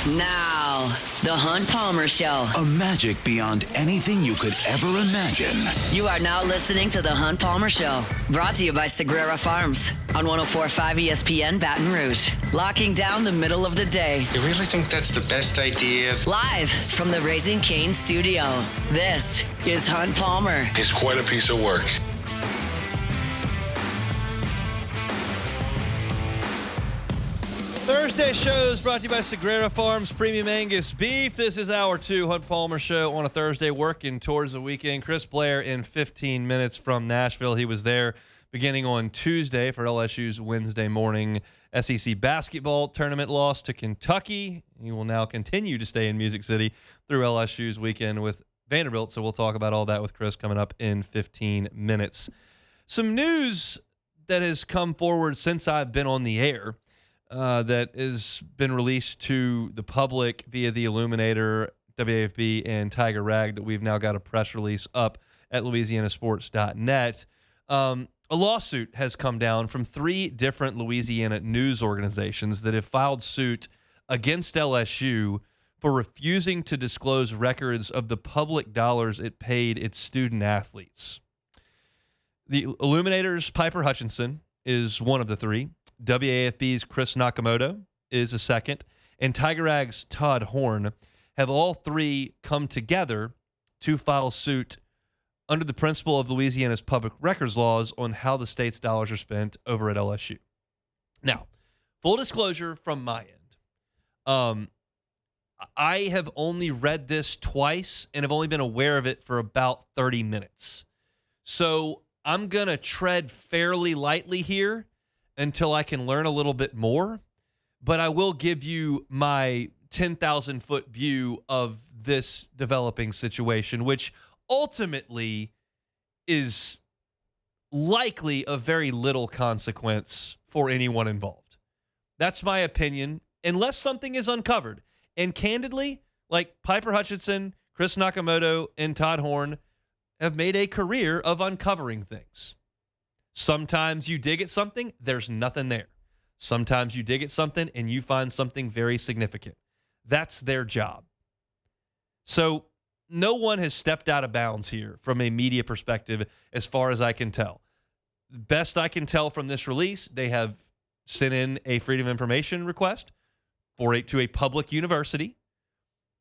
Now, the Hunt Palmer Show. A magic beyond anything you could ever imagine. You are now listening to the Hunt Palmer Show. Brought to you by Sagrera Farms on 104.5 ESPN Baton Rouge. Locking down the middle of the day. You really think that's the best idea? Live from the Raising Cane studio. This is Hunt Palmer. It's quite a piece of work. Thursday shows brought to you by Sagrera Farms Premium Angus Beef. This is hour 2 Hunt Palmer Show on a Thursday, working towards the weekend. Chris Blair in 15 minutes from Nashville. He was there beginning on Tuesday for LSU's Wednesday morning SEC basketball tournament loss to Kentucky. He will now continue to stay in Music City through LSU's weekend with Vanderbilt. So we'll talk about all that with Chris coming up in 15 minutes. Some news that has come forward since I've been on the air. That has been released to the public via the Illuminator, WAFB, and Tiger Rag that we've now got a press release up at LouisianaSports.net. A lawsuit has come down from 3 different Louisiana news organizations that have filed suit against LSU for refusing to disclose records of the public dollars it paid its student athletes. The Illuminator's Piper Hutchinson is one of the 3. WAFB's Chris Nakamoto is a second, and Tiger Rag's Todd Horn have all 3 come together to file suit under the principle of Louisiana's public records laws on how the state's dollars are spent over at LSU. Now, full disclosure from my end, I have only read this twice and have only been aware of it for about 30 minutes. So I'm going to tread fairly lightly here until I can learn a little bit more, but I will give you my 10,000-foot view of this developing situation, which ultimately is likely of very little consequence for anyone involved. That's my opinion, unless something is uncovered. And candidly, like Piper Hutchinson, Chris Nakamoto, and Todd Horn have made a career of uncovering things. Sometimes you dig at something, there's nothing there. Sometimes you dig at something and you find something very significant. That's their job. So no one has stepped out of bounds here from a media perspective as far as I can tell. Best I can tell from this release, they have sent in a Freedom of Information request to a public university.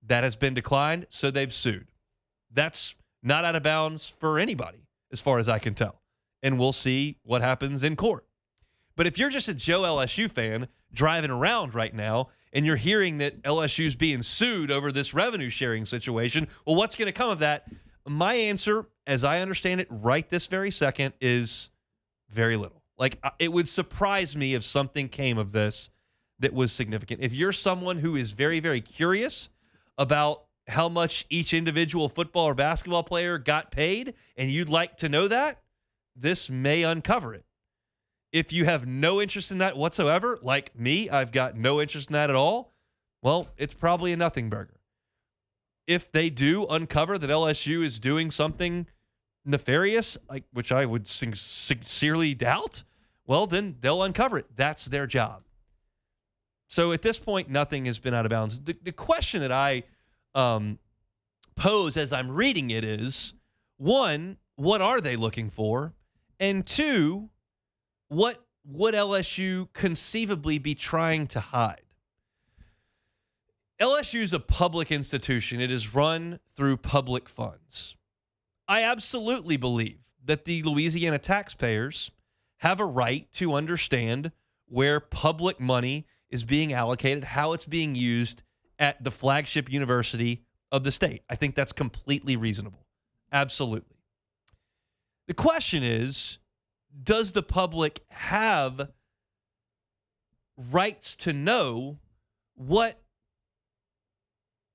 That has been declined, so they've sued. That's not out of bounds for anybody as far as I can tell. And we'll see what happens in court. But if you're just a Joe LSU fan driving around right now and you're hearing that LSU's being sued over this revenue sharing situation, well, what's going to come of that? My answer, as I understand it right this very second, is very little. Like, it would surprise me if something came of this that was significant. If you're someone who is very, very curious about how much each individual football or basketball player got paid and you'd like to know that, this may uncover it. If you have no interest in that whatsoever, like me, I've got no interest in that at all, well, it's probably a nothing burger. If they do uncover that LSU is doing something nefarious, like which I would sincerely doubt, well, then they'll uncover it. That's their job. So at this point, nothing has been out of bounds. The question that I pose as I'm reading it is, 1, what are they looking for? And 2, what would LSU conceivably be trying to hide? LSU is a public institution. It is run through public funds. I absolutely believe that the Louisiana taxpayers have a right to understand where public money is being allocated, how it's being used at the flagship university of the state. I think that's completely reasonable. Absolutely. The question is, does the public have rights to know what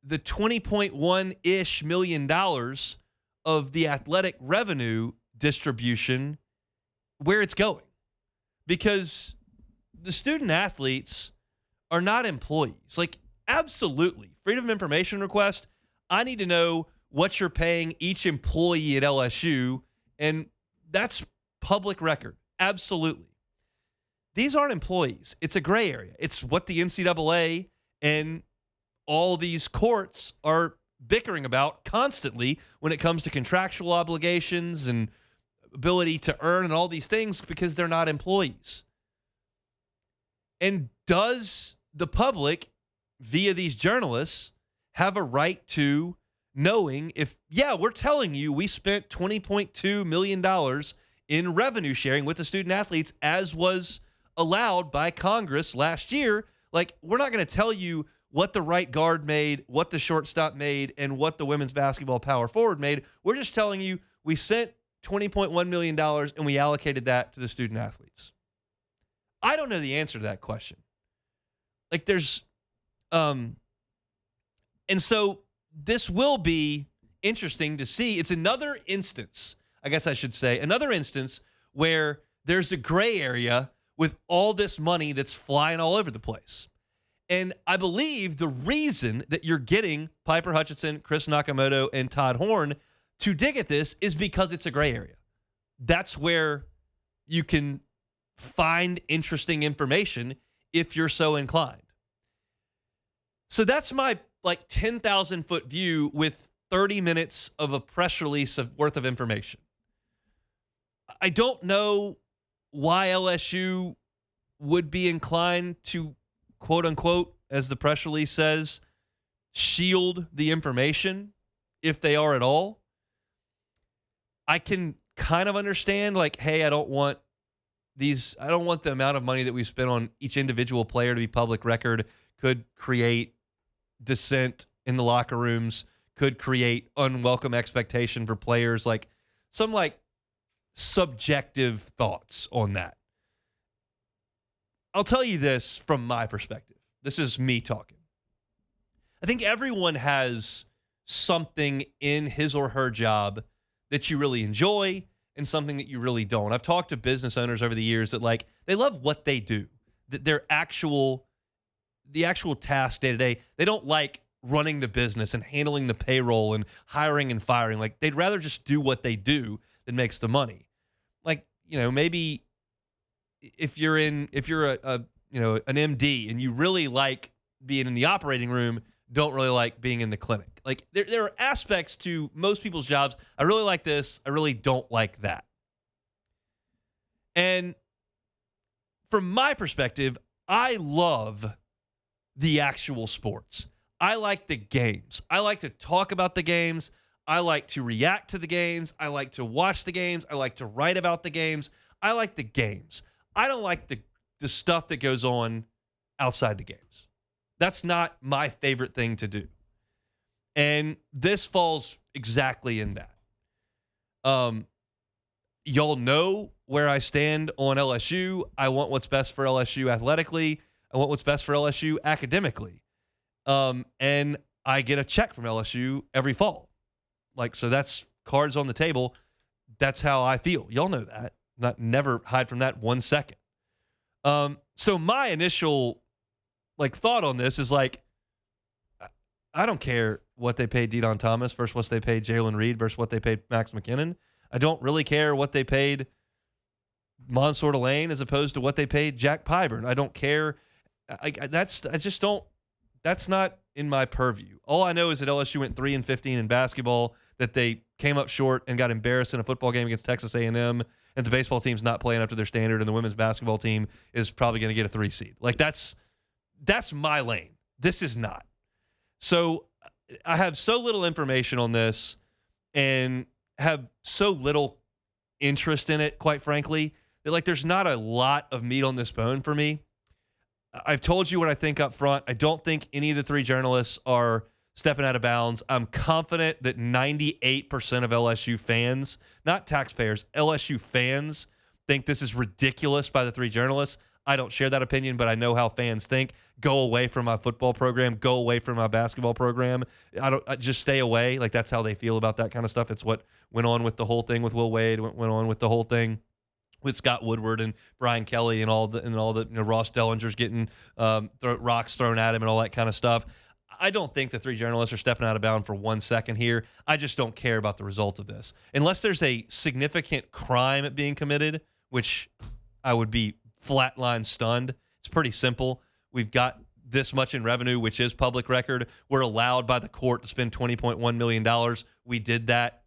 the $20.1-ish million of the athletic revenue distribution, where it's going? Because the student athletes are not employees. Like, absolutely. Freedom of Information request, I need to know what you're paying each employee at LSU, and that's public record. Absolutely. These aren't employees. It's a gray area. It's what the NCAA and all these courts are bickering about constantly when it comes to contractual obligations and ability to earn and all these things because they're not employees. And does the public, via these journalists, have a right to knowing if, yeah, we're telling you we spent $20.2 million in revenue sharing with the student athletes as was allowed by Congress last year. Like, we're not going to tell you what the right guard made, what the shortstop made, and what the women's basketball power forward made. We're just telling you we sent $20.1 million and we allocated that to the student athletes. I don't know the answer to that question. Like, there's, and so this will be interesting to see. It's another instance, I guess I should say, another instance where there's a gray area with all this money that's flying all over the place. And I believe the reason that you're getting Piper Hutchinson, Chris Nakamoto, and Todd Horn to dig at this is because it's a gray area. That's where you can find interesting information if you're so inclined. So that's my 10,000 foot view with 30 minutes of a press release worth of information. I don't know why LSU would be inclined to, quote unquote, as the press release says, shield the information if they are at all. I can kind of understand, hey, I don't want the amount of money that we spent on each individual player to be public record. Could create dissent in the locker rooms, could create unwelcome expectation for players, some subjective thoughts on that. I'll tell you this from my perspective. This is me talking. I think everyone has something in his or her job that you really enjoy and something that you really don't. I've talked to business owners over the years that they love what they do, that the actual task day to day. They don't like running the business and handling the payroll and hiring and firing. They'd rather just do what they do that makes the money. Maybe if you're an MD and you really like being in the operating room, don't really like being in the clinic. There are aspects to most people's jobs. I really like this. I really don't like that. And from my perspective, I love the actual sports. I like the games. I like to talk about the games. I like to react to the games. I like to watch the games. I like to write about the games. I like the games. I don't like the stuff that goes on outside the games. That's not my favorite thing to do. And this falls exactly in that. Y'all know where I stand on LSU. I want what's best for LSU athletically. I want what's best for LSU academically. And I get a check from LSU every fall. So that's cards on the table. That's how I feel. Y'all know that. Never hide from that 1 second. So my initial thought on this is I don't care what they paid De'Don Thomas versus what they paid Jalen Reed versus what they paid Max McKinnon. I don't really care what they paid Mansour Delane as opposed to what they paid Jack Pyburn. I don't care. That's not in my purview. All I know is that LSU went 3-15 in basketball, that they came up short and got embarrassed in a football game against Texas A&M, and the baseball team's not playing up to their standard, and the women's basketball team is probably going to get a 3 seed. That's my lane. This is not. So I have so little information on this and have so little interest in it, quite frankly, that there's not a lot of meat on this bone for me. I've told you what I think up front. I don't think any of the 3 journalists are stepping out of bounds. I'm confident that 98% of LSU fans, not taxpayers, LSU fans, think this is ridiculous by the 3 journalists. I don't share that opinion, but I know how fans think. Go away from my football program. Go away from my basketball program. I just stay away. That's how they feel about that kind of stuff. It's what went on with the whole thing with Will Wade. Went on with the whole thing with Scott Woodward and Brian Kelly and all the Ross Dellinger's getting rocks thrown at him and all that kind of stuff. I don't think the 3 journalists are stepping out of bounds for 1 second here. I just don't care about the result of this. Unless there's a significant crime being committed, which I would be flatline stunned. It's pretty simple. We've got this much in revenue, which is public record. We're allowed by the court to spend $20.1 million. We did that.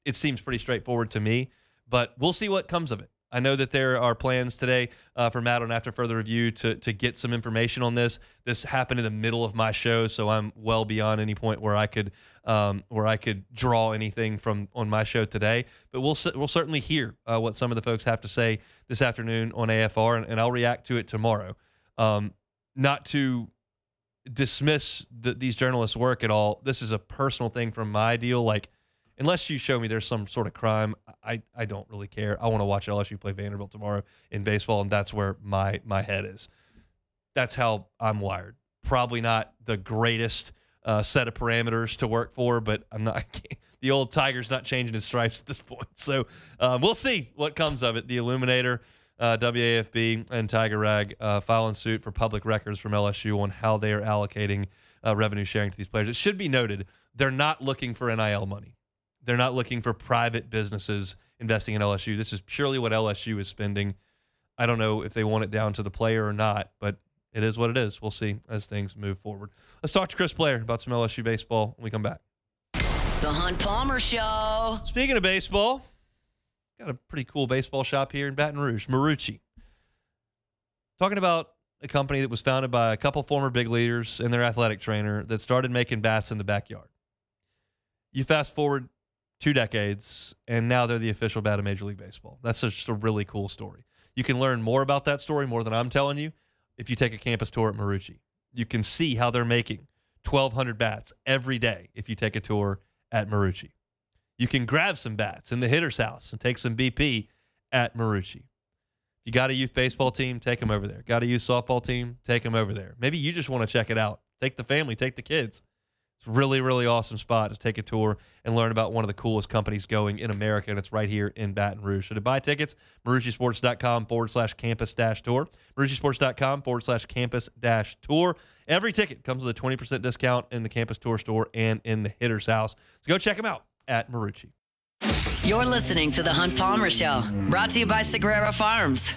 It seems pretty straightforward to me, but we'll see what comes of it. I know that there are plans today for Matt on After Further Review to get some information on this. This happened in the middle of my show, so I'm well beyond any point where I could draw anything from on my show today. But we'll certainly hear what some of the folks have to say this afternoon on AFR, and I'll react to it tomorrow. Not to dismiss these journalists' work at all. This is a personal thing from my deal. Like, unless you show me there's some sort of crime, I don't really care. I want to watch LSU play Vanderbilt tomorrow in baseball, and that's where my head is. That's how I'm wired. Probably not the greatest set of parameters to work for, but the old Tiger's not changing his stripes at this point. So we'll see what comes of it. The Illuminator, WAFB, and Tiger Rag filing suit for public records from LSU on how they are allocating revenue sharing to these players. It should be noted, they're not looking for NIL money. They're not looking for private businesses investing in LSU. This is purely what LSU is spending. I don't know if they want it down to the player or not, but it is what it is. We'll see as things move forward. Let's talk to Chris Blair about some LSU baseball when we come back. The Hunt Palmer Show. Speaking of baseball, got a pretty cool baseball shop here in Baton Rouge, Marucci. Talking about a company that was founded by a couple former big leaders and their athletic trainer that started making bats in the backyard. You fast forward 2 decades, and now they're the official bat of Major League Baseball. That's just a really cool story. You can learn more about that story, more than I'm telling you, if you take a campus tour at Marucci. You can see how they're making 1,200 bats every day if you take a tour at Marucci. You can grab some bats in the hitter's house and take some BP at Marucci. If you got a youth baseball team, take them over there. Got a youth softball team, take them over there. Maybe you just want to check it out. Take the family, take the kids. It's a really, really awesome spot to take a tour and learn about one of the coolest companies going in America, and it's right here in Baton Rouge. So to buy tickets, MarucciSports.com/campus-tour. MarucciSports.com/campus-tour. Every ticket comes with a 20% discount in the campus tour store and in the hitter's house. So go check them out at Marucci. You're listening to The Hunt Palmer Show, brought to you by Sagrera Farms.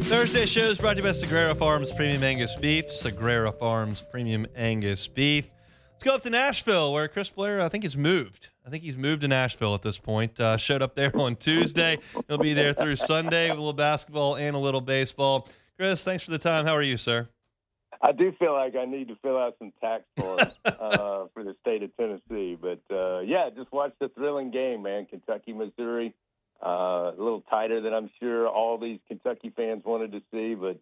Thursday show is brought to you by Sagrera Farms Premium Angus Beef. Sagrera Farms Premium Angus Beef. Let's go up to Nashville, where Chris Blair, I think he's moved. He's moved to Nashville at this point. Showed up there on Tuesday. He'll be there through Sunday with a little basketball and a little baseball. Chris, thanks for the time. How are you, sir? I do feel like I need to fill out some tax forms for the state of Tennessee. But, yeah, just watched a thrilling game, man. Kentucky, Missouri. A little tighter than I'm sure all these Kentucky fans wanted to see, but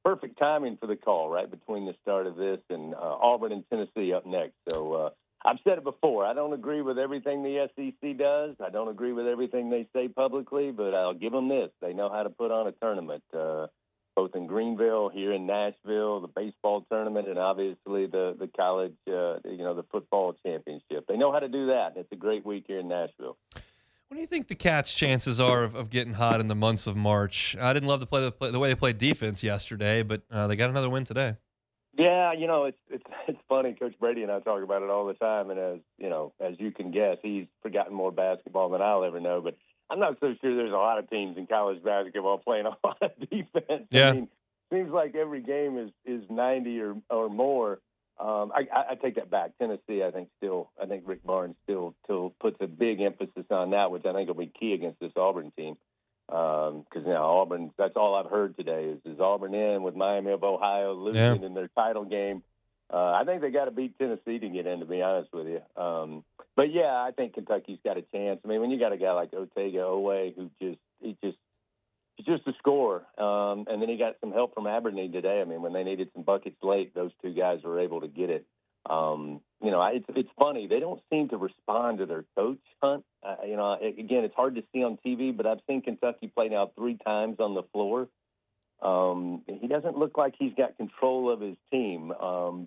perfect timing for the call, right, between the start of this and Auburn and Tennessee up next. So I've said it before. I don't agree with everything the SEC does. I don't agree with everything they say publicly, but I'll give them this. They know how to put on a tournament, both in Greenville, here in Nashville, the baseball tournament, and obviously the college, the football championship. They know how to do that, and it's a great week here in Nashville. What do you think the Cats' chances are of getting hot in the months of March? I didn't love the way they played defense yesterday, but they got another win today. Yeah, it's funny. Coach Brady and I talk about it all the time, and as you can guess, he's forgotten more basketball than I'll ever know. But I'm not so sure there's a lot of teams in college basketball playing a lot of defense. Yeah. I mean, seems like every game is 90 or more. I take that back. Tennessee, I think Rick Barnes still puts a big emphasis on that, which I think will be key against this Auburn team. Because Auburn, that's all I've heard today is Auburn in with Miami of Ohio losing in their title game. I think they got to beat Tennessee to get in, to be honest with you. But yeah, I think Kentucky's got a chance. I mean, when you got a guy like Otega Owe he's just a scorer. And then he got some help from Aberdeen today. I mean, when they needed some buckets late, those two guys were able to get it. It's funny. They don't seem to respond to their coach, Hunt. Again, it's hard to see on TV, but I've seen Kentucky play now 3 times on the floor. He doesn't look like he's got control of his team.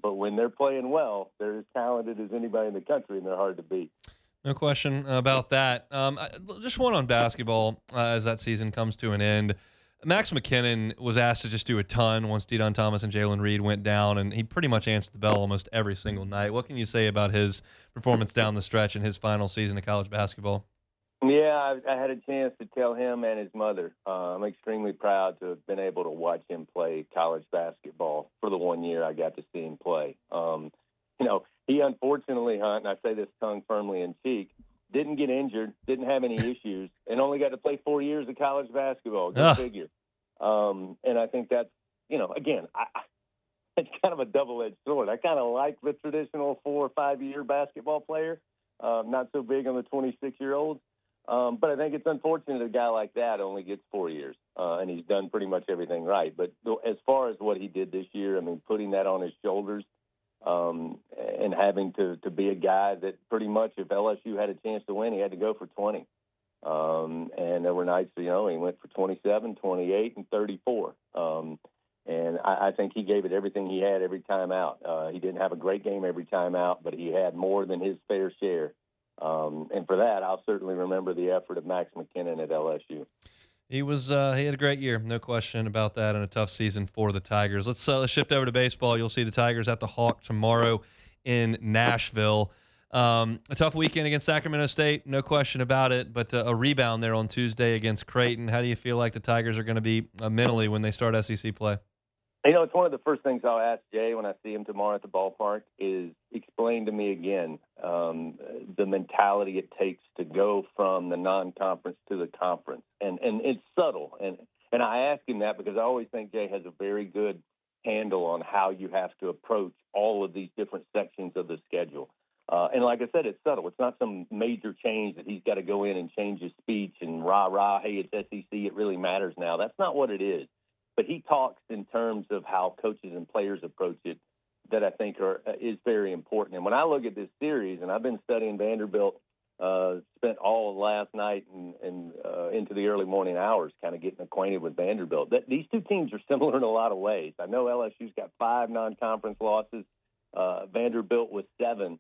But when they're playing well, they're as talented as anybody in the country, and they're hard to beat. No question about that. Just one on basketball as that season comes to an end. Max McKinnon was asked to just do a ton once Deion Thomas and Jalen Reed went down, and he pretty much answered the bell almost every single night. What can you say about his performance down the stretch in his final season of college basketball? Yeah, I had a chance to tell him and his mother. I'm extremely proud to have been able to watch him play college basketball for the 1 year I got to see him play. He unfortunately, Hunt, and I say this tongue firmly in cheek, didn't get injured, didn't have any issues, and only got to play 4 years of college basketball. Go figure. And I think that's, again, it's kind of a double-edged sword. I kind of like the traditional 4 or 5 year basketball player, not so big on the 26-year-olds. But I think it's unfortunate a guy like that only gets 4 years, and he's done pretty much everything right. But as far as what he did this year, I mean, putting that on his shoulders and having to be a guy that pretty much, if LSU had a chance to win, he had to go for 20. And there were nights, he went for 27, 28, and 34. And I think he gave it everything he had every time out. He didn't have a great game every time out, but he had more than his fair share. And for that, I'll certainly remember the effort of Max McKinnon at LSU. He had a great year, no question about that, and a tough season for the Tigers. Let's shift over to baseball. You'll see the Tigers at the Hawk tomorrow in Nashville. A tough weekend against Sacramento State, no question about it, but a rebound there on Tuesday against Creighton. How do you feel like the Tigers are going to be mentally when they start SEC play? It's one of the first things I'll ask Jay when I see him tomorrow at the ballpark is explain to me again the mentality it takes to go from the non-conference to the conference. And it's subtle. And I ask him that because I always think Jay has a very good handle on how you have to approach all of these different sections of the schedule. And like I said, it's subtle. It's not some major change that he's got to go in and change his speech and rah, hey, it's SEC, it really matters now. That's not what it is. But he talks in terms of how coaches and players approach it that I think is very important. And when I look at this series, and I've been studying Vanderbilt, spent all of last night and into the early morning hours kind of getting acquainted with Vanderbilt. These two teams are similar in a lot of ways. I know LSU's got 5 non-conference losses, Vanderbilt with 7.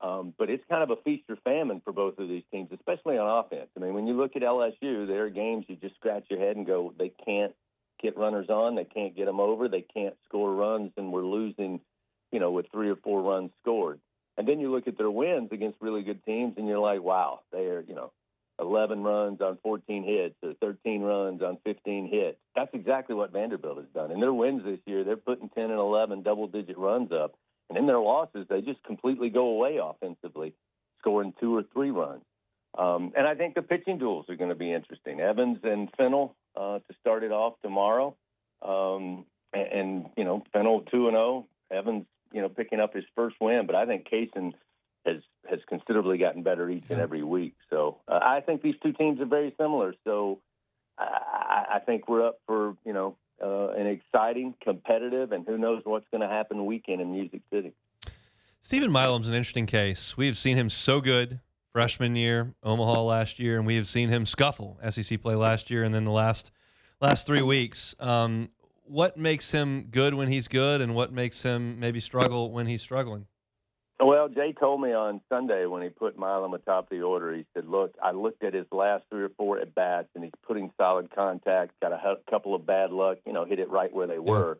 But it's kind of a feast or famine for both of these teams, especially on offense. I mean, when you look at LSU, there are games you just scratch your head and go, they can't get runners on, they can't get them over, they can't score runs, and we're losing, with 3 or 4 runs scored. And then you look at their wins against really good teams, and you're like, wow, they're, 11 runs on 14 hits or 13 runs on 15 hits. That's exactly what Vanderbilt has done. In their wins this year, they're putting 10 and 11 double-digit runs up. And in their losses, they just completely go away offensively, scoring 2 or 3 runs. And I think the pitching duels are going to be interesting. Evans and Fennell to start it off tomorrow. And Fennell 2-0. Evans, picking up his first win. But I think Kaysen has considerably gotten better each and every week. So I think these two teams are very similar. So I think we're up for, an exciting, competitive, and who knows what's going to happen weekend in Music City. Stephen Milam's an interesting case. We have seen him so good freshman year, Omaha last year, and we have seen him scuffle SEC play last year and then the last 3 weeks. What makes him good when he's good, and what makes him maybe struggle when he's struggling? Well, Jay told me on Sunday when he put Milam atop the order, he said, look, I looked at his last 3 or 4 at-bats, and he's putting solid contact, got a couple of bad luck, hit it right where they were.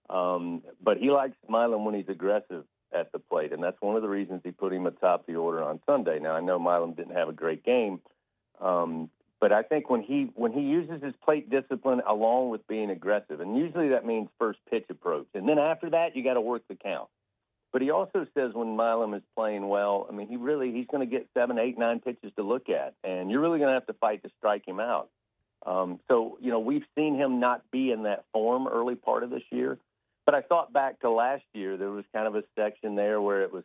But he likes Milam when he's aggressive at the plate, and that's one of the reasons he put him atop the order on Sunday. Now, I know Milam didn't have a great game, but I think when he uses his plate discipline along with being aggressive, and usually that means first pitch approach, and then after that, you got to work the count. But he also says when Milam is playing well, I mean, he's going to get 7, 8, 9 pitches to look at, and you're really going to have to fight to strike him out. So, we've seen him not be in that form early part of this year. But I thought back to last year, there was kind of a section there where it was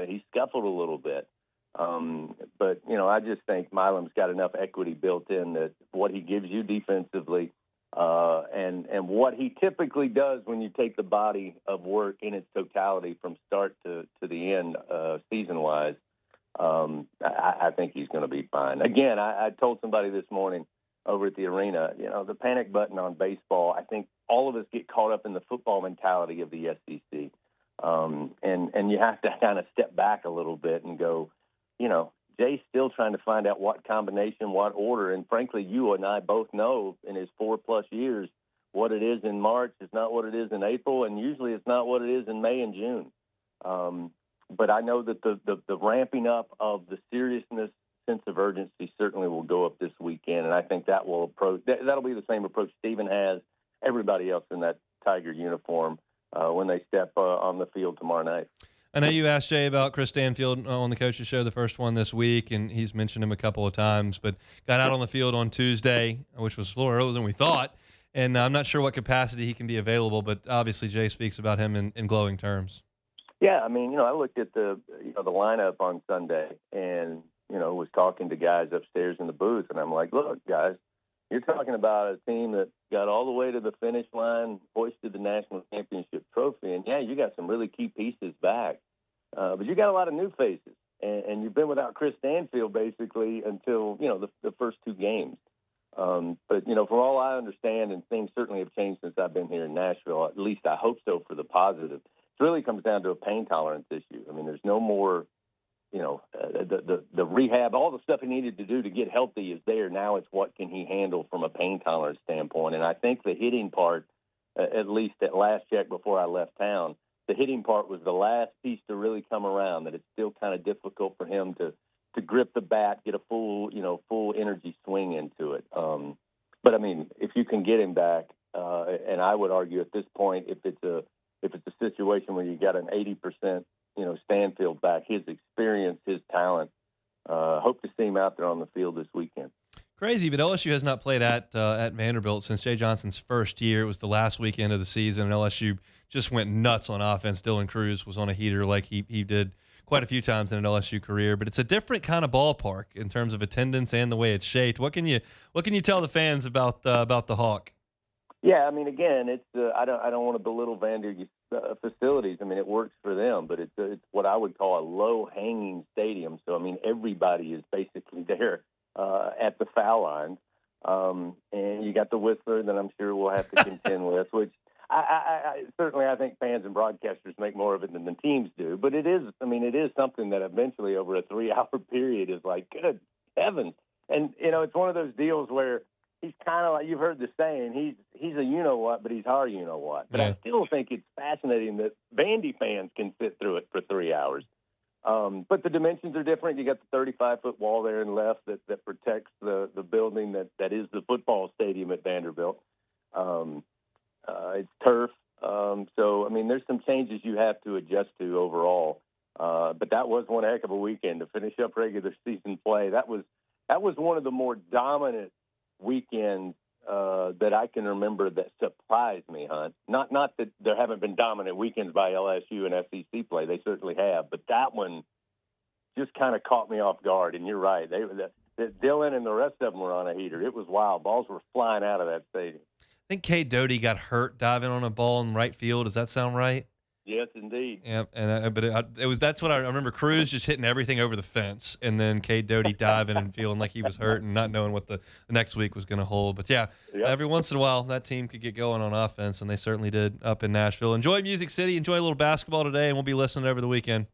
he scuffled a little bit. But, I just think Milam's got enough equity built in that what he gives you defensively, and what he typically does when you take the body of work in its totality from start to the end, season-wise, I think he's going to be fine. Again, I told somebody this morning over at the arena, the panic button on baseball, I think all of us get caught up in the football mentality of the SEC. And you have to kind of step back a little bit and go, Jay's still trying to find out what combination, what order. And frankly, you and I both know in his 4+ years, what it is in March is not what it is in April, and usually it's not what it is in May and June. But I know that the ramping up of the seriousness, sense of urgency certainly will go up this weekend, and I think that'll be the same approach Stephen has, everybody else in that Tiger uniform when they step on the field tomorrow night. I know you asked Jay about Chris Stanfield on the coach's show, the first one this week, and he's mentioned him a couple of times, but got out on the field on Tuesday, which was a little earlier than we thought, and I'm not sure what capacity he can be available, but obviously Jay speaks about him in glowing terms. Yeah, I mean, I looked at the lineup on Sunday and, was talking to guys upstairs in the booth, and I'm like, look, guys, you're talking about a team that got all the way to the finish line, hoisted the national championship trophy, and, yeah, you got some really key pieces back. But you got a lot of new faces, and you've been without Chris Stanfield basically until, the first 2 games. But, from all I understand, and things certainly have changed since I've been here in Nashville, at least I hope so for the positive, it really comes down to a pain tolerance issue. I mean, there's no more, the rehab, all the stuff he needed to do to get healthy is there. Now it's what can he handle from a pain tolerance standpoint. And I think the hitting part, at least at last check before I left town, the hitting part was the last piece to really come around, that it's still kind of difficult for him to grip the bat, get a full energy swing into it. But I mean, if you can get him back, and I would argue at this point, if it's a situation where you got an 80%, Stanfield back, his experience, his talent, hope to see him out there on the field this weekend. Crazy, but LSU has not played at Vanderbilt since Jay Johnson's first year. It was the last weekend of the season, and LSU just went nuts on offense. Dylan Cruz was on a heater like he did quite a few times in an LSU career, but it's a different kind of ballpark in terms of attendance and the way it's shaped. What can you tell the fans about the Hawk? Yeah, I mean, again, it's I don't want to belittle Vanderbilt's facilities. I mean, it works for them, but it's what I would call a low-hanging stadium. So, I mean, everybody is basically there at the foul line. And you got the Whistler that I'm sure we'll have to contend with, which I certainly I think fans and broadcasters make more of it than the teams do. But it is something that eventually over a 3-hour period is like, good heavens. And, it's one of those deals where he's kind of like, you've heard the saying, he's a you-know-what, but he's our you-know-what. But yeah. I still think it's fascinating that Vandy fans can sit through it for 3 hours. But the dimensions are different. You got the 35-foot wall there and left that protects the building that is the football stadium at Vanderbilt. It's turf. So, I mean, there's some changes you have to adjust to overall. But that was one heck of a weekend to finish up regular season play. That was one of the more dominant weekends that I can remember that surprised me, Hunt. Not that there haven't been dominant weekends by LSU and SEC play. They certainly have. But that one just kind of caught me off guard. And you're right. Dylan and the rest of them were on a heater. It was wild. Balls were flying out of that stadium. I think Cade Doty got hurt diving on a ball in right field. Does that sound right? Yes, indeed. Yeah, that's what I remember. Cruz just hitting everything over the fence, and then Cade Doty diving and feeling like he was hurt and not knowing what the next week was going to hold. But yeah, Every once in a while that team could get going on offense, and they certainly did up in Nashville. Enjoy Music City. Enjoy a little basketball today, and we'll be listening over the weekend.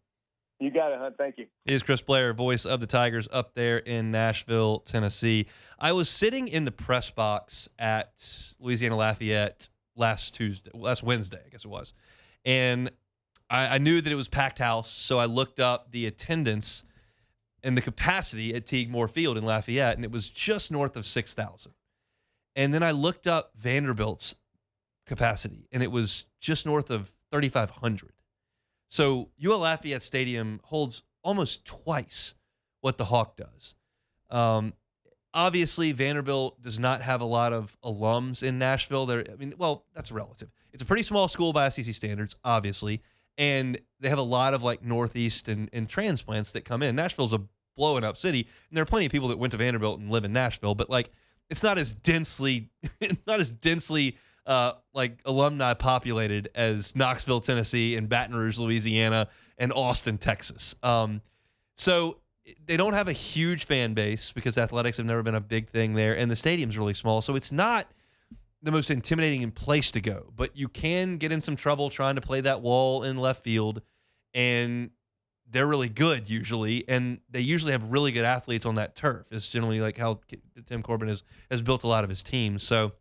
You got it, Hunt. Thank you. He is Chris Blair, voice of the Tigers up there in Nashville, Tennessee. I was sitting in the press box at Louisiana Lafayette last Wednesday, I guess it was. And I knew that it was packed house, so I looked up the attendance and the capacity at Teague Moore Field in Lafayette, and it was just north of 6,000. And then I looked up Vanderbilt's capacity, and it was just north of 3,500. So UL Lafayette Stadium holds almost twice what the Hawk does. Obviously, Vanderbilt does not have a lot of alums in Nashville. That's relative. It's a pretty small school by SEC standards, obviously, and they have a lot of Northeast and transplants that come in. Nashville's a blowing up city, and there are plenty of people that went to Vanderbilt and live in Nashville, but it's not as densely alumni populated as Knoxville, Tennessee, and Baton Rouge, Louisiana, and Austin, Texas. So they don't have a huge fan base because athletics have never been a big thing there, and the stadium's really small. So it's not the most intimidating place to go, but you can get in some trouble trying to play that wall in left field, and they're really good usually, and they usually have really good athletes on that turf. It's generally like how Tim Corbin has built a lot of his teams. So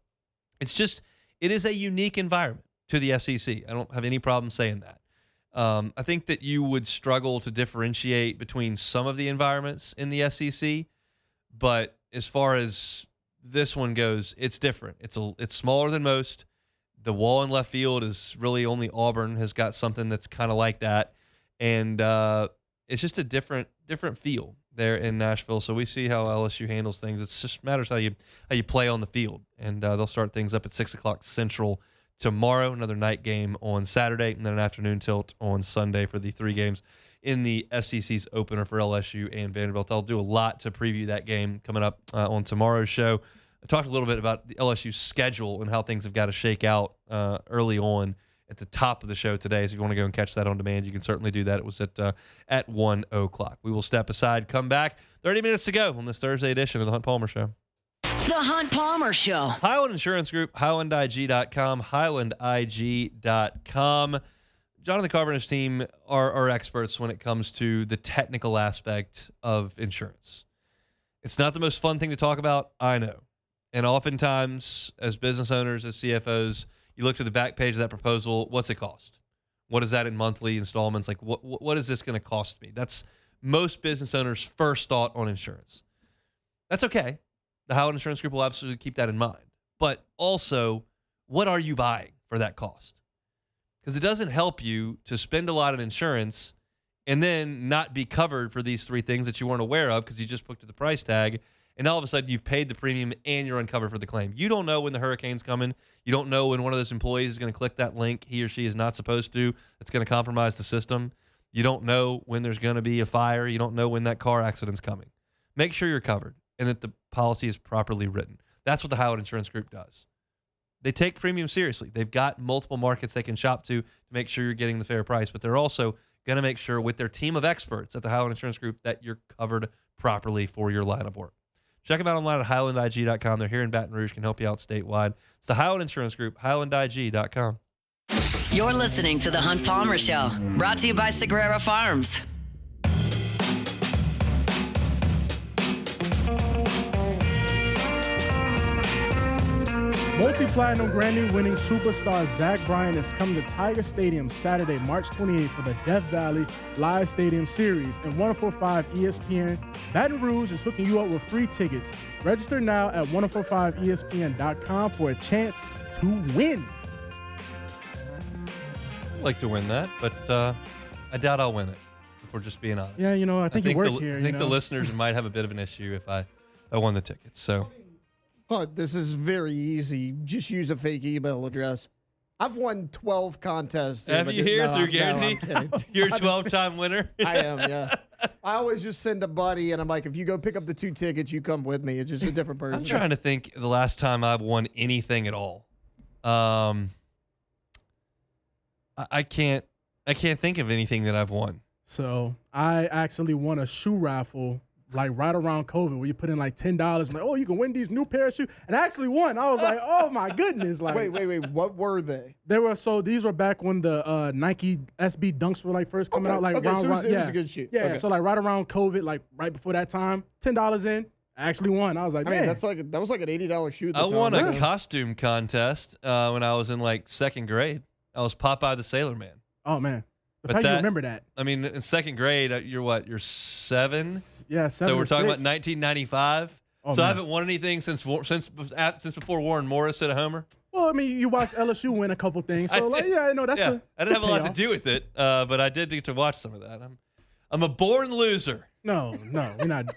it is a unique environment to the SEC. I don't have any problem saying that. I think that you would struggle to differentiate between some of the environments in the SEC, but as far as this one goes, it's different. It's smaller than most. The wall in left field is really only Auburn has got something that's kind of like that. And it's just a different feel there in Nashville. So we see how LSU handles things. It just matters how you play on the field. And they'll start things up at 6 o'clock Central tomorrow, another night game on Saturday, and then an afternoon tilt on Sunday for the 3 games in the SEC's opener for LSU and Vanderbilt. I'll do a lot to preview that game coming up on tomorrow's show. I talked a little bit about the LSU schedule and how things have got to shake out early on at the top of the show today. So if you want to go and catch that on demand, you can certainly do that. It was at 1 o'clock. We will step aside, come back. 30 minutes to go on this Thursday edition of the Hunt Palmer Show. The Hunt Palmer Show. Highland Insurance Group, HighlandIG.com, HighlandIG.com. Jonathan Carver and his team are experts when it comes to the technical aspect of insurance. It's not the most fun thing to talk about, I know. And oftentimes, as business owners, as CFOs, you look to the back page of that proposal, what's it cost? What is that in monthly installments? Like, what is this going to cost me? That's most business owners' first thought on insurance. That's okay. The Highland Insurance Group will absolutely keep that in mind. But also, what are you buying for that cost? Because it doesn't help you to spend a lot on insurance and then not be covered for these 3 things that you weren't aware of because you just looked at the price tag, and all of a sudden you've paid the premium and you're uncovered for the claim. You don't know when the hurricane's coming. You don't know when one of those employees is going to click that link he or she is not supposed to. That's going to compromise the system. You don't know when there's going to be a fire. You don't know when that car accident's coming. Make sure you're covered and that the policy is properly written. That's what the Howard Insurance Group does. They take premium seriously. They've got multiple markets they can shop to make sure you're getting the fair price, but they're also going to make sure with their team of experts at the Howard Insurance Group that you're covered properly for your line of work. Check them out online at HighlandIG.com. They're here in Baton Rouge, can help you out statewide. It's the Howland Insurance Group, HighlandIG.com. You're listening to The Hunt Palmer Show, brought to you by Sagrera Farms. Multi-platinum Grammy-winning superstar Zach Bryan is coming to Tiger Stadium Saturday, March 28th for the Death Valley Live Stadium Series. And 1045 ESPN Baton Rouge is hooking you up with free tickets. Register now at 1045ESPN.com for a chance to win. I'd like to win that, but I doubt I'll win it, if we're just being honest. Yeah, I think you work here. I think the listeners might have a bit of an issue if I won the tickets, so... Oh, this is very easy. Just use a fake email address. I've won 12 contests. Have you here through Guarantee? You're a 12-time winner? I am, yeah. I always just send a buddy, and I'm like, if you go pick up the 2 tickets, you come with me. It's just a different person. I'm trying to think the last time I've won anything at all. I can't think of anything that I've won. So I actually won a shoe raffle like right around COVID, where you put in like $10 and like, oh, you can win these new pair of shoes. And I actually won. I was like, oh my goodness. Like, wait. What were they? These were back when the Nike SB Dunks were like first coming out. Like, so it was a good shoe. Yeah. Okay. So like right around COVID, like right before that time, $10 in. I actually won. I was like, man, that was like an $80 shoe. I won a costume contest when I was in like 2nd grade. I was Popeye the Sailor Man. Oh man. But how do you remember that? I mean, in 2nd grade, you're what? You're 7? Yeah, 7. So we're talking about 1995. Oh, so man. I haven't won anything since before Warren Morris hit a homer. Well, I mean, you watched LSU win a couple things, so I did. I know that's I didn't have a lot to do with it, but I did get to watch some of that. I'm a born loser. No, we're not.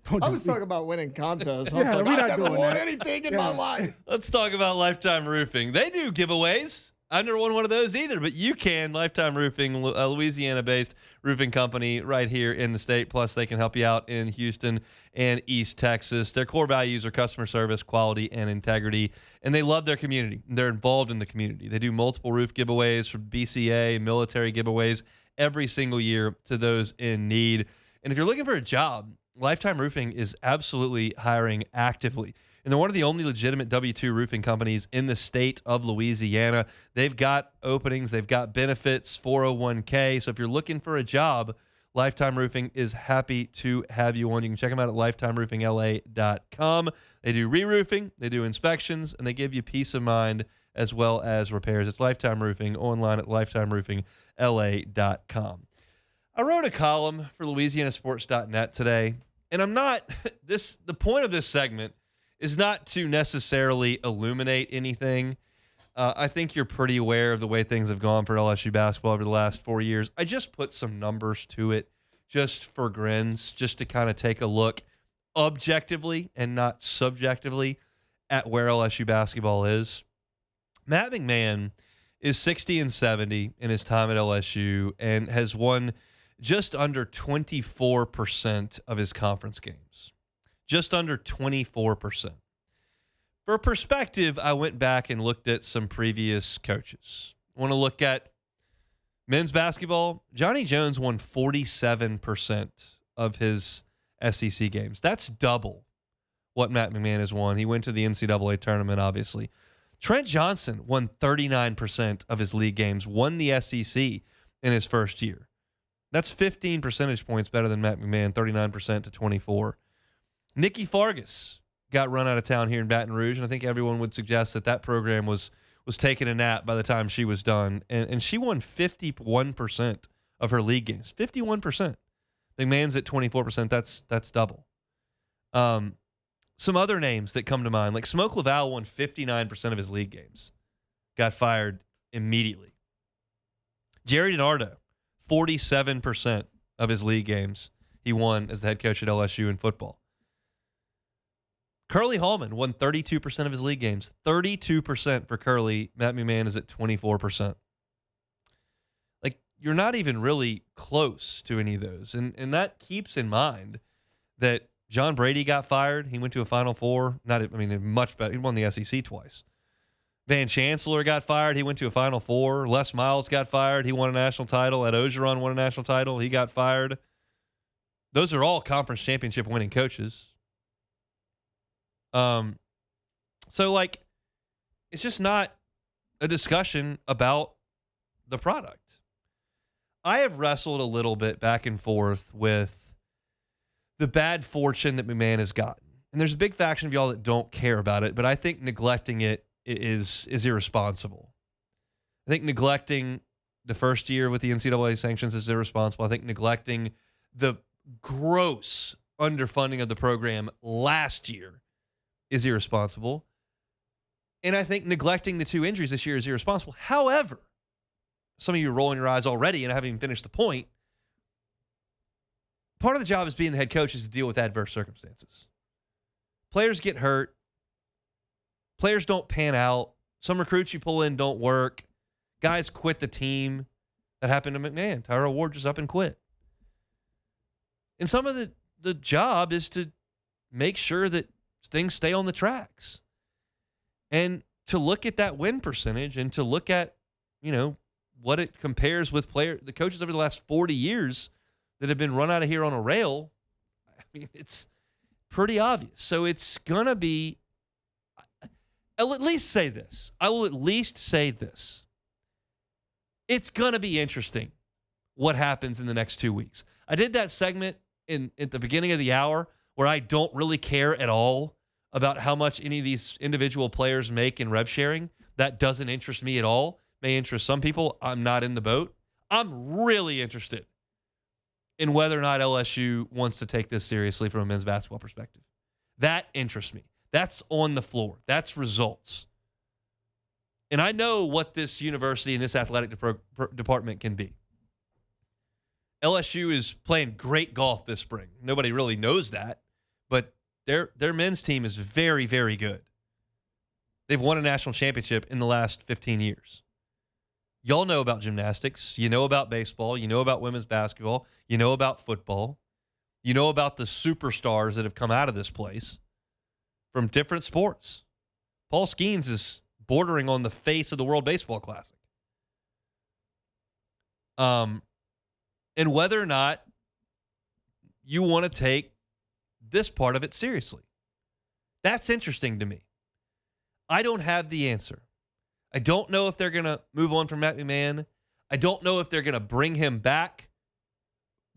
I was talking about winning contests. Yeah, we're not I never doing won that. anything in my life. Let's talk about Lifetime Roofing. They do giveaways. I've never won one of those either, but you can. Lifetime Roofing, a Louisiana-based roofing company right here in the state. Plus, they can help you out in Houston and East Texas. Their core values are customer service, quality, and integrity, and they love their community. They're involved in the community. They do multiple roof giveaways from BCA, military giveaways every single year to those in need. And if you're looking for a job, Lifetime Roofing is absolutely hiring actively. And they're one of the only legitimate W-2 roofing companies in the state of Louisiana. They've got openings. They've got benefits, 401k. So if you're looking for a job, Lifetime Roofing is happy to have you on. You can check them out at lifetimeroofingla.com. They do re-roofing, they do inspections, and they give you peace of mind as well as repairs. It's Lifetime Roofing, online at lifetimeroofingla.com. I wrote a column for LouisianaSports.net today, and the point of this segment is not to necessarily illuminate anything. I think you're pretty aware of the way things have gone for LSU basketball over the last 4 years. I just put some numbers to it just for grins, just to kind of take a look objectively and not subjectively at where LSU basketball is. Matt McMahon is 60-70 in his time at LSU and has won just under 24% of his conference games. Just under 24%. For perspective, I went back and looked at some previous coaches. I want to look at men's basketball. Johnny Jones won 47% of his SEC games. That's double what Matt McMahon has won. He went to the NCAA tournament, obviously. Trent Johnson won 39% of his league games, won the SEC in his first year. That's 15 percentage points better than Matt McMahon, 39% to 24%. Nikki Fargas got run out of town here in Baton Rouge, and I think everyone would suggest that program was taking a nap by the time she was done. And she won 51% of her league games. 51%. McMahon's at 24%. That's double. Some other names that come to mind, like Smoke Laval won 59% of his league games. Got fired immediately. Jerry DiNardo, 47% of his league games he won as the head coach at LSU in football. Curly Hallman won 32% of his league games. 32% for Curly. Matt McMahon is at 24%. Like, you're not even really close to any of those. And that keeps in mind that John Brady got fired. He went to a Final Four. Much better. He won the SEC twice. Van Chancellor got fired. He went to a Final Four. Les Miles got fired. He won a national title. Ed Ogeron won a national title. He got fired. Those are all conference championship winning coaches. So like, it's just not a discussion about the product. I have wrestled a little bit back and forth with the bad fortune that McMahon has gotten. And there's a big faction of y'all that don't care about it, but I think neglecting it is irresponsible. I think neglecting the first year with the NCAA sanctions is irresponsible. I think neglecting the gross underfunding of the program last year is irresponsible. And I think neglecting the 2 injuries this year is irresponsible. However, some of you are rolling your eyes already, and I haven't even finished the point. Part of the job as being the head coach is to deal with adverse circumstances. Players get hurt. Players don't pan out. Some recruits you pull in don't work. Guys quit the team. That happened to McMahon. Tyra Ward just up and quit. And some of the job is to make sure that things stay on the tracks. And to look at that win percentage and to look at, what it compares with the coaches over the last 40 years that have been run out of here on a rail, it's pretty obvious. So it's going to be, I'll at least say this. I will at least say this. It's going to be interesting what happens in the next 2 weeks. I did that segment at the beginning of the hour where I don't really care at all about how much any of these individual players make in rev sharing. That doesn't interest me at all. May interest some people. I'm not in the boat. I'm really interested in whether or not LSU wants to take this seriously from a men's basketball perspective. That interests me. That's on the floor. That's results. And I know what this university and this athletic department can be. LSU is playing great golf this spring. Nobody really knows that, but their men's team is very, very good. They've won a national championship in the last 15 years. Y'all know about gymnastics. You know about baseball. You know about women's basketball. You know about football. You know about the superstars that have come out of this place from different sports. Paul Skeens is bordering on the face of the World Baseball Classic. And whether or not you want to take this part of it seriously. That's interesting to me. I don't have the answer. I don't know if they're going to move on from Matt McMahon. I don't know if they're going to bring him back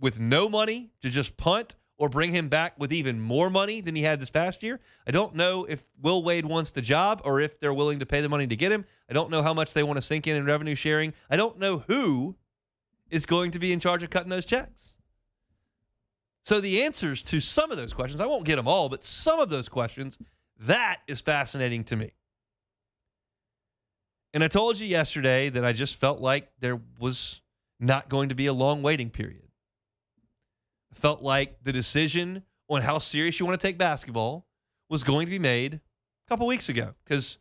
with no money to just punt or bring him back with even more money than he had this past year. I don't know if Will Wade wants the job or if they're willing to pay the money to get him. I don't know how much they want to sink in revenue sharing. I don't know who is going to be in charge of cutting those checks. So the answers to some of those questions, I won't get them all, but some of those questions, that is fascinating to me. And I told you yesterday that I just felt like there was not going to be a long waiting period. I felt like the decision on how serious you want to take basketball was going to be made a couple weeks ago, because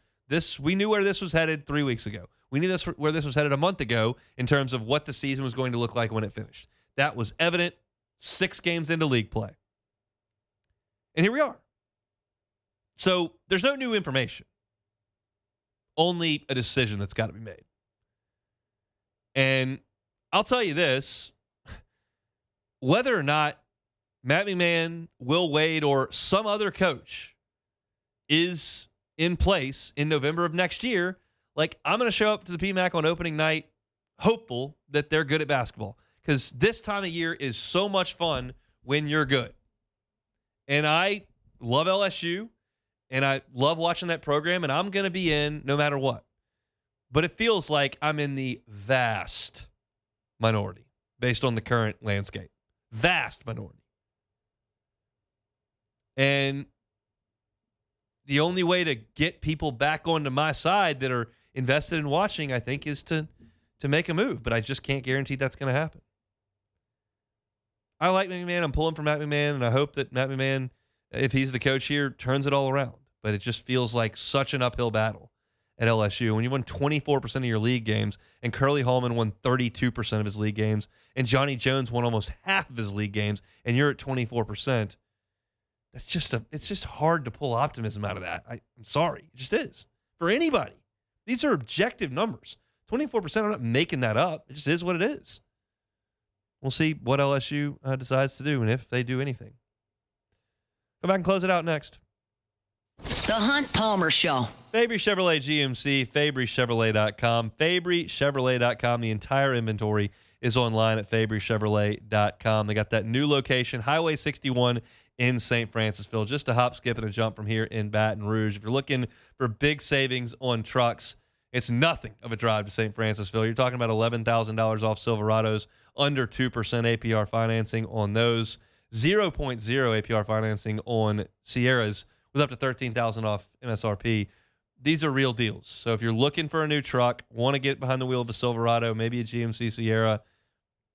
we knew where this was headed 3 weeks ago. We knew where this was headed a month ago in terms of what the season was going to look like when it finished. That was evident 6 games into league play. And here we are. So there's no new information. Only a decision that's got to be made. And I'll tell you this, whether or not Matt McMahon, Will Wade, or some other coach is in place in November of next year, like, I'm going to show up to the PMAC on opening night hopeful that they're good at basketball, because this time of year is so much fun when you're good. And I love LSU, and I love watching that program, and I'm going to be in no matter what. But it feels like I'm in the vast minority based on the current landscape. Vast minority. And the only way to get people back onto my side that are invested in watching, I think, is to make a move. But I just can't guarantee that's going to happen. I like McMahon. I'm pulling for Matt McMahon, and I hope that Matt McMahon, if he's the coach here, turns it all around. But it just feels like such an uphill battle at LSU. When you won 24% of your league games, and Curly Hallman won 32% of his league games, and Johnny Jones won almost half of his league games, and you're at 24%, it's just hard to pull optimism out of that. I'm sorry. It just is. For anybody. These are objective numbers. 24%, I'm not making that up. It just is what it is. We'll see what LSU decides to do and if they do anything. Come back and close it out next. The Hunt Palmer Show. Fabry Chevrolet GMC, FabryChevrolet.com. FabryChevrolet.com. The entire inventory is online at FabryChevrolet.com. They got that new location, Highway 61 in St. Francisville. Just a hop, skip, and a jump from here in Baton Rouge. If you're looking for big savings on trucks, it's nothing of a drive to St. Francisville. You're talking about $11,000 off Silverados, under 2% APR financing on those, 0.0 APR financing on Sierras, with up to $13,000 off MSRP. These are real deals. So if you're looking for a new truck, want to get behind the wheel of a Silverado, maybe a GMC Sierra,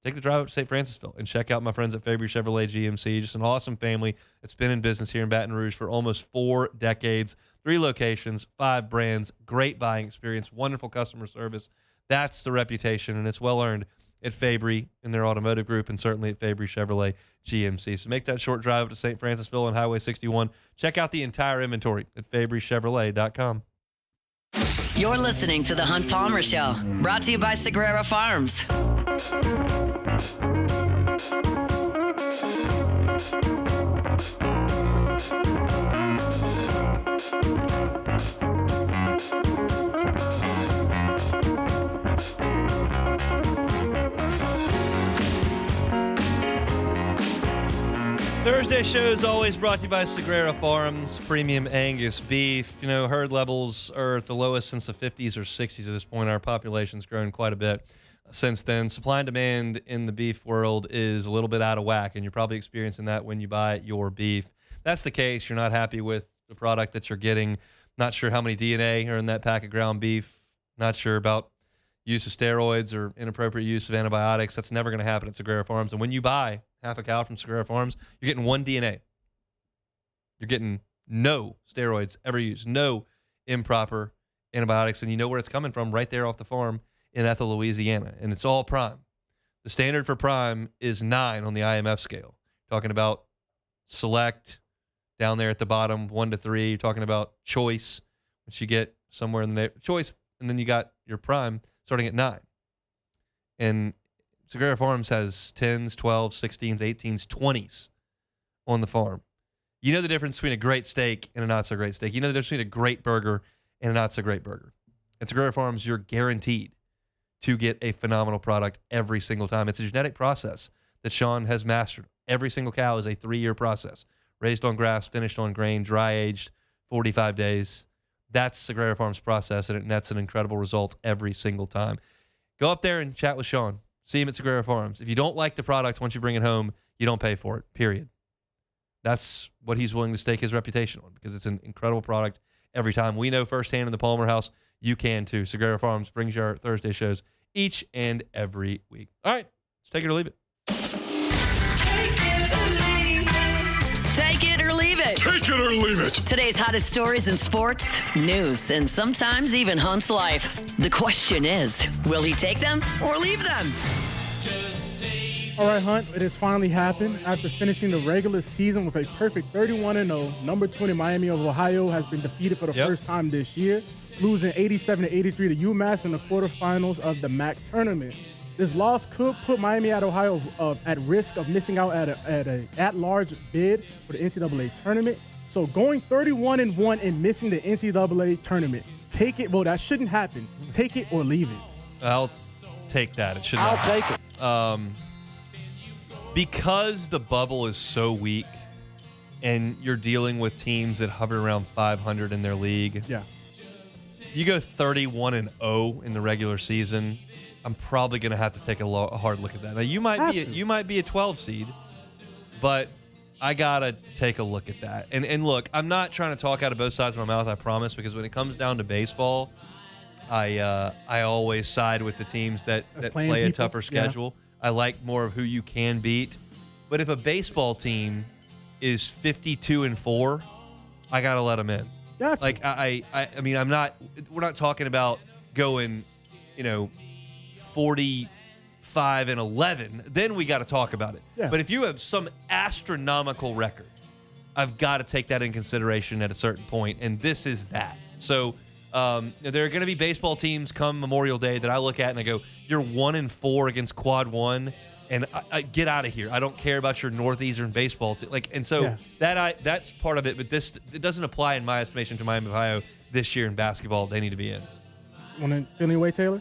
take the drive up to St. Francisville and check out my friends at Fabry Chevrolet GMC. Just an awesome family that's been in business here in Baton Rouge for almost 4 decades. 3 locations, 5 brands, great buying experience, wonderful customer service. That's the reputation, and it's well earned at Fabry in their automotive group, and certainly at Fabry Chevrolet GMC. So make that short drive up to St. Francisville on Highway 61. Check out the entire inventory at FabryChevrolet.com. You're listening to The Hunt Palmer Show, brought to you by Sagrera Farms. Thursday show is always brought to you by Sagrera Farms, premium Angus beef. You know, herd levels are at the lowest since the 50s or 60s at this point. Our population's grown quite a bit since then. Supply and demand in the beef world is a little bit out of whack, and you're probably experiencing that when you buy your beef. If that's the case, you're not happy with the product that you're getting, not sure how many DNA are in that pack of ground beef, not sure about use of steroids or inappropriate use of antibiotics. That's never going to happen at Sagrera Farms. And when you buy half a cow from Sagrera Farms, you're getting 1 DNA. You're getting no steroids ever used, no improper antibiotics, and you know where it's coming from right there off the farm in Ethel, Louisiana, and it's all prime. The standard for prime is 9 on the IMF scale. Talking about select down there at the bottom, 1 to 3. You're talking about choice, which you get somewhere in the choice, and then you got your prime starting at 9. And Sagrera Farms has 10s, 12s, 16s, 18s, 20s on the farm. You know the difference between a great steak and a not-so-great steak. You know the difference between a great burger and a not-so-great burger. At Sagrera Farms, you're guaranteed to get a phenomenal product every single time. It's a genetic process that Sean has mastered. Every single cow is a 3-year process. Raised on grass, finished on grain, dry-aged, 45 days. That's Sagrera Farms process, and it nets an incredible result every single time. Go up there and chat with Sean. See him at Sagrera Farms. If you don't like the product once you bring it home, you don't pay for it, period. That's what he's willing to stake his reputation on because it's an incredible product every time. We know firsthand in the Palmer house, you can too. Sagrera Farms brings you our Thursday shows each and every week. All right, let's take it or leave it. Take it or leave it. Take it or leave it. Today's hottest stories in sports, news, and sometimes even Hunt's life. The question is, will he take them or leave them? All right, Hunt, it has finally happened. After finishing the regular season with a perfect 31-0, number 20 Miami of Ohio has been defeated for the first time this year, losing 87-83 to UMass in the quarterfinals of the MAC tournament. This loss could put Miami at Ohio at risk of missing out at a at-large bid for the NCAA tournament. So going 31-1 and missing the NCAA tournament, take it. Well, that shouldn't happen. Take it or leave it. I'll take that. It should not. I'll take it. Because the bubble is so weak and you're dealing with teams that hover around 500 in their league. Yeah. You go 31-0 in the regular season, I'm probably going to have to take a hard look at that. Now you might be a 12 seed, but I got to take a look at that. And look, I'm not trying to talk out of both sides of my mouth, I promise, because when it comes down to baseball, I always side with the teams that play a tougher schedule. Yeah. I like more of who you can beat. But if a baseball team is 52-4, I got to let them in. Gotcha. Like I mean, we're not talking about going, 45-11. Then we got to talk about it. Yeah. But if you have some astronomical record, I've got to take that in consideration at a certain point, and this is that. So there are going to be baseball teams come Memorial Day that I look at and I go, you're 1-4 against Quad 1, and I get out of here. I don't care about your Northeastern baseball team. That's part of it. But it doesn't apply in my estimation to Miami, Ohio this year in basketball. They need to be in. Want to feel any way, Taylor?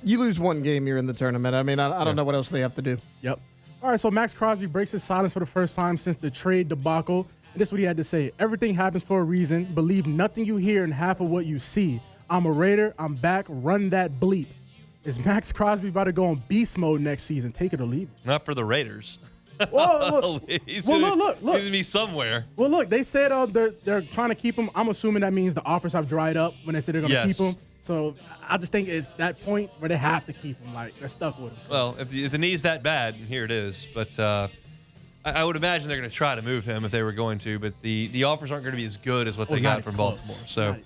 You lose one game, you're in the tournament. I mean, I don't know what else they have to do. Yep. All right, so Max Crosby breaks his silence for the first time since the trade debacle. And this is what he had to say. Everything happens for a reason. Believe nothing you hear and half of what you see. I'm a Raider. I'm back. Run that bleep. Is Max Crosby about to go on beast mode next season? Take it or leave it. Not for the Raiders. Whoa, look. He's look. going to be somewhere. Well, look, they said they're trying to keep him. I'm assuming that means the offers have dried up when they said they're going to keep him. So I just think it's that point where they have to keep him. Like, they're stuck with him. So. Well, if the knee's that bad, here it is. But I would imagine they're going to try to move him if they were going to. But the offers aren't going to be as good as what they got from Baltimore. So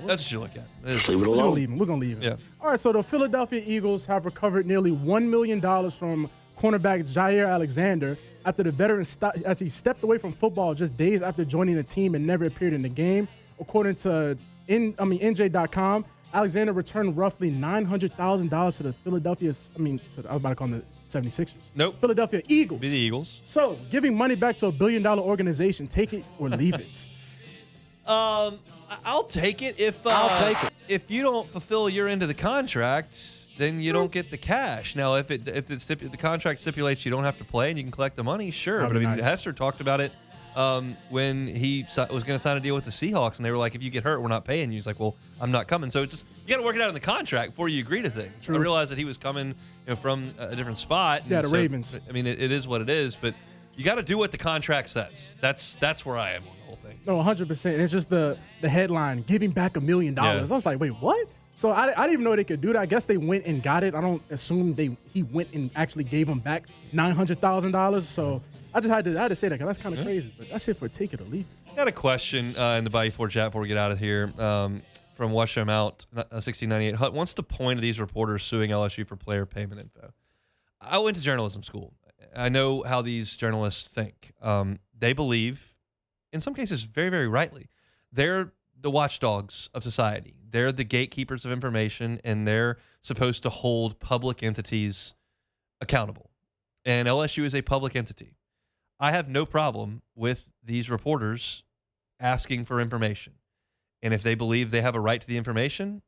that's what you look at. Leave it alone. We're going to leave him. Yeah. All right, so the Philadelphia Eagles have recovered nearly $1 million from cornerback Jair Alexander after the veteran as he stepped away from football just days after joining the team and never appeared in the game. According to NJ.com, Alexander returned roughly $900,000 to the I was about to call them the 76ers. Nope. Philadelphia Eagles. Be the Eagles. So, giving money back to $1 billion organization, take it or leave it. I'll take it if I'll take it. If you don't fulfill your end of the contract, then you don't get the cash. Now, if the contract stipulates you don't have to play and you can collect the money, sure. That'd But be I mean, nice. Hester talked about it when he was going to sign a deal with the Seahawks, and they were like, "If you get hurt, we're not paying you." He's like, "Well, I'm not coming." So it's just you got to work it out in the contract before you agree to things. True. I realized that he was coming from a different spot. Yeah, and the so, Ravens. I mean, it is what it is, but you got to do what the contract says. That's where I am on the whole thing. No, 100%. It's just the headline, giving back $1 million. Yeah. I was like, wait, what? So I didn't even know they could do that. I guess they went and got it. I don't assume he went and actually gave them back $900,000. So I had to say that because that's kind of crazy. But that's it for take it or leave it. Got a question in the Bayou 4 chat before we get out of here from Wash Them Out 1698. Hut, what's the point of these reporters suing LSU for player payment info? I went to journalism school. I know how these journalists think. They believe, in some cases very, very rightly, they're the watchdogs of society. They're the gatekeepers of information, and they're supposed to hold public entities accountable. And LSU is a public entity. I have no problem with these reporters asking for information. And if they believe they have a right to the information,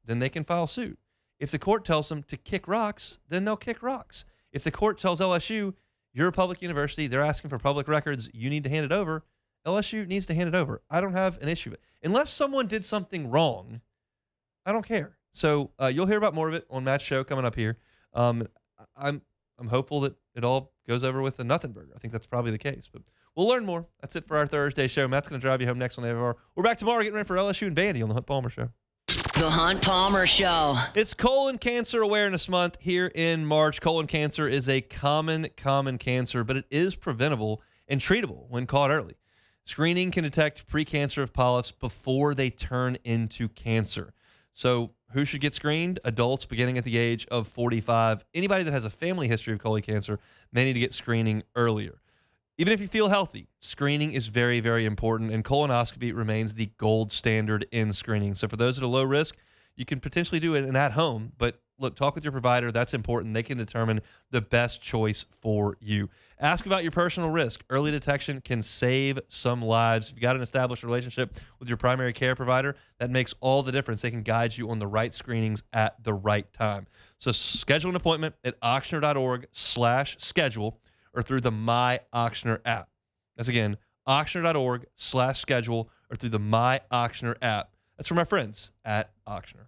then they can file suit. If the court tells them to kick rocks, then they'll kick rocks. If the court tells LSU, you're a public university, they're asking for public records, you need to hand it over, LSU needs to hand it over. I don't have an issue with it. Unless someone did something wrong, I don't care. So you'll hear about more of it on Matt's show coming up here. I'm hopeful that it all goes over with a nothing burger. I think that's probably the case. But we'll learn more. That's it for our Thursday show. Matt's going to drive you home next on AFR. We're back tomorrow getting ready for LSU and Vandy on the Hunt Palmer Show. The Hunt Palmer Show. It's Colon Cancer Awareness Month here in March. Colon cancer is a common cancer, but it is preventable and treatable when caught early. Screening can detect precancerous polyps before they turn into cancer. So who should get screened? Adults beginning at the age of 45. Anybody that has a family history of colon cancer may need to get screening earlier. Even if you feel healthy, screening is very, very important, and colonoscopy remains the gold standard in screening. So for those at a low risk, you can potentially do it at home, but look, talk with your provider. That's important. They can determine the best choice for you. Ask about your personal risk. Early detection can save some lives. If you've got an established relationship with your primary care provider, that makes all the difference. They can guide you on the right screenings at the right time. So schedule an appointment at auctioner.org/schedule or through the My Auctioner app. That's again, auctioner.org/schedule or through the My Auctioner app. That's from our friends at Auctioner.